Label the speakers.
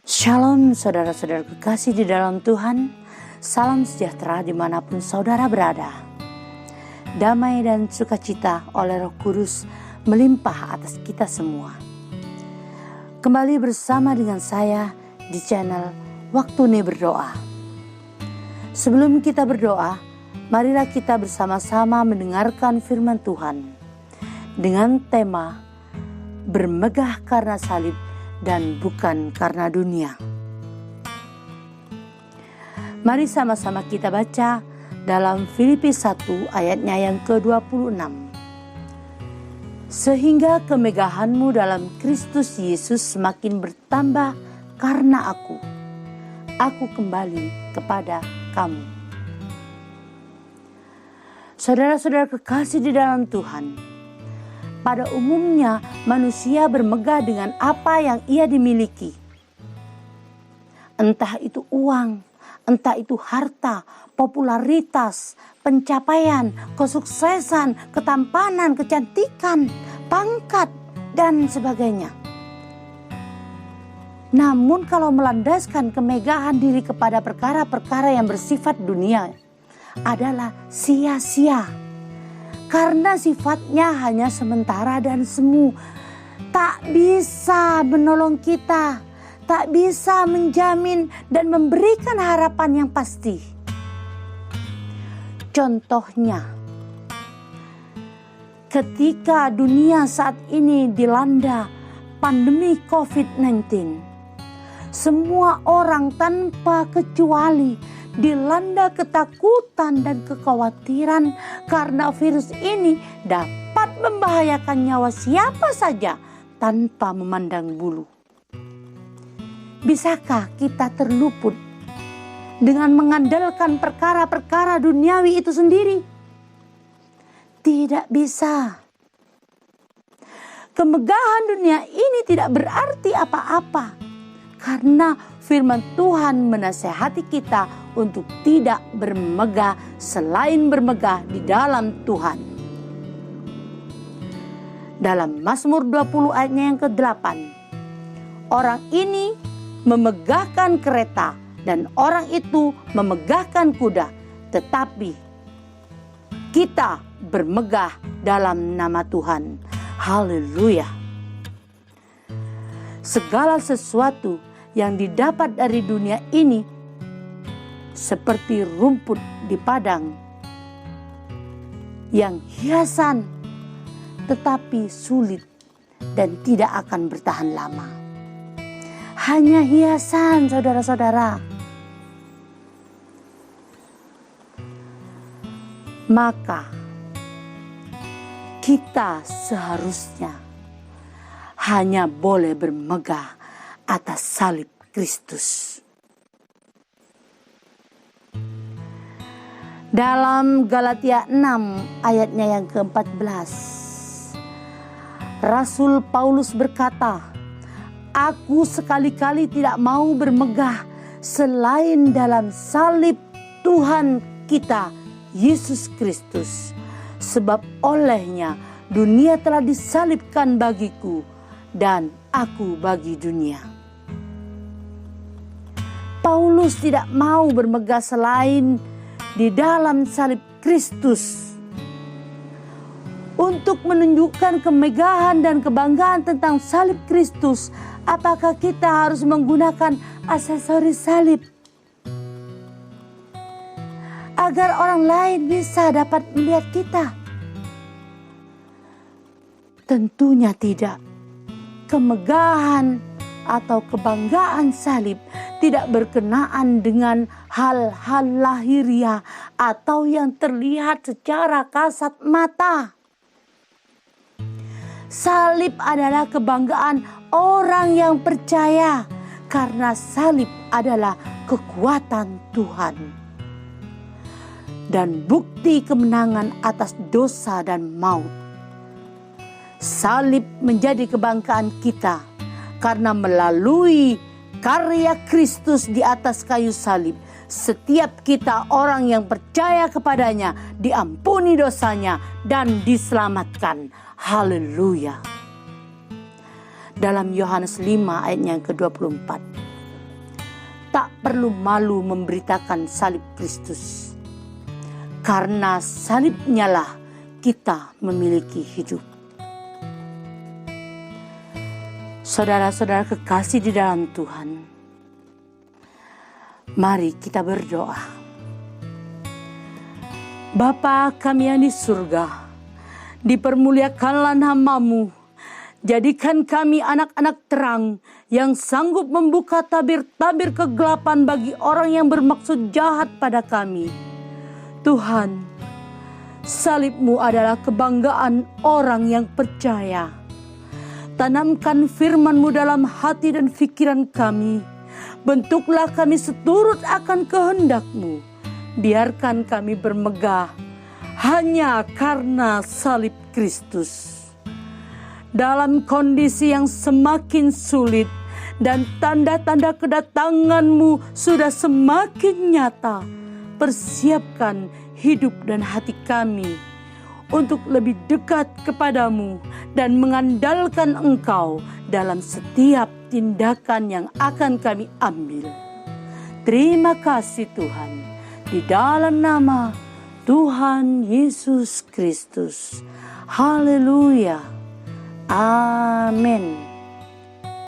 Speaker 1: Shalom saudara-saudara kekasih di dalam Tuhan. Salam sejahtera dimanapun saudara berada. Damai dan sukacita oleh Roh Kudus melimpah atas kita semua. Kembali bersama dengan saya di channel Waktu Ini Berdoa. Sebelum kita berdoa, marilah kita bersama-sama mendengarkan firman Tuhan dengan tema bermegah karena salib dan bukan karena dunia. Mari sama-sama kita baca dalam Filipi 1 ayatnya yang ke-26. Sehingga kemegahanmu dalam Kristus Yesus semakin bertambah karena aku kembali kepada kamu. Saudara-saudara kekasih di dalam Tuhan, pada umumnya manusia bermegah dengan apa yang ia dimiliki. Entah itu uang, entah itu harta, popularitas, pencapaian, kesuksesan, ketampanan, kecantikan, pangkat, dan sebagainya. Namun kalau melandaskan kemegahan diri kepada perkara-perkara yang bersifat dunia adalah sia-sia. Karena sifatnya hanya sementara dan semu, tak bisa menolong kita, tak bisa menjamin dan memberikan harapan yang pasti. Contohnya, ketika dunia saat ini dilanda pandemi COVID-19, semua orang tanpa kecuali dilanda ketakutan dan kekhawatiran karena virus ini dapat membahayakan nyawa siapa saja tanpa memandang bulu. Bisakah kita terluput dengan mengandalkan perkara-perkara duniawi itu sendiri? Tidak bisa. Kemegahan dunia ini tidak berarti apa-apa, karena firman Tuhan menasihati kita untuk tidak bermegah selain bermegah di dalam Tuhan. Dalam Mazmur 20 ayatnya yang ke-8, orang ini memegahkan kereta dan orang itu memegahkan kuda, tetapi kita bermegah dalam nama Tuhan. Haleluya. Segala sesuatu yang didapat dari dunia ini seperti rumput di padang yang hiasan tetapi sulit dan tidak akan bertahan lama. Hanya hiasan, saudara-saudara. Maka kita seharusnya hanya boleh bermegah atas salib Kristus. Dalam Galatia 6 ayatnya yang ke-14, Rasul Paulus berkata, "Aku sekali-kali tidak mau bermegah selain dalam salib Tuhan kita Yesus Kristus, sebab olehnya dunia telah disalibkan bagiku dan aku bagi dunia." Paulus tidak mau bermegah selain di dalam salib Kristus. Untuk menunjukkan kemegahan dan kebanggaan tentang salib Kristus, apakah kita harus menggunakan aksesoris salib agar orang lain bisa dapat melihat kita? Tentunya tidak. Kemegahan atau kebanggaan salib tidak berkenaan dengan hal-hal lahiriah atau yang terlihat secara kasat mata. Salib adalah kebanggaan orang yang percaya, karena salib adalah kekuatan Tuhan dan bukti kemenangan atas dosa dan maut. Salib menjadi kebanggaan kita karena melalui karya Kristus di atas kayu salib, setiap kita orang yang percaya kepadanya diampuni dosanya dan diselamatkan. Haleluya. Dalam Yohanes 5 ayat yang ke-24, tak perlu malu memberitakan salib Kristus. Karena salibnya lah kita memiliki hidup. Saudara-saudara kekasih di dalam Tuhan, mari kita berdoa. Bapa kami yang di surga, dipermuliakanlah nama-Mu. Jadikan kami anak-anak terang yang sanggup membuka tabir-tabir kegelapan bagi orang yang bermaksud jahat pada kami. Tuhan, salib-Mu adalah kebanggaan orang yang percaya. Tanamkan firman-Mu dalam hati dan pikiran kami. Bentuklah kami seturut akan kehendak-Mu. Biarkan kami bermegah hanya karena salib Kristus. Dalam kondisi yang semakin sulit dan tanda-tanda kedatangan-Mu sudah semakin nyata, persiapkan hidup dan hati kami untuk lebih dekat kepadamu dan mengandalkan Engkau dalam setiap tindakan yang akan kami ambil. Terima kasih Tuhan, di dalam nama Tuhan Yesus Kristus. Haleluya. Amin.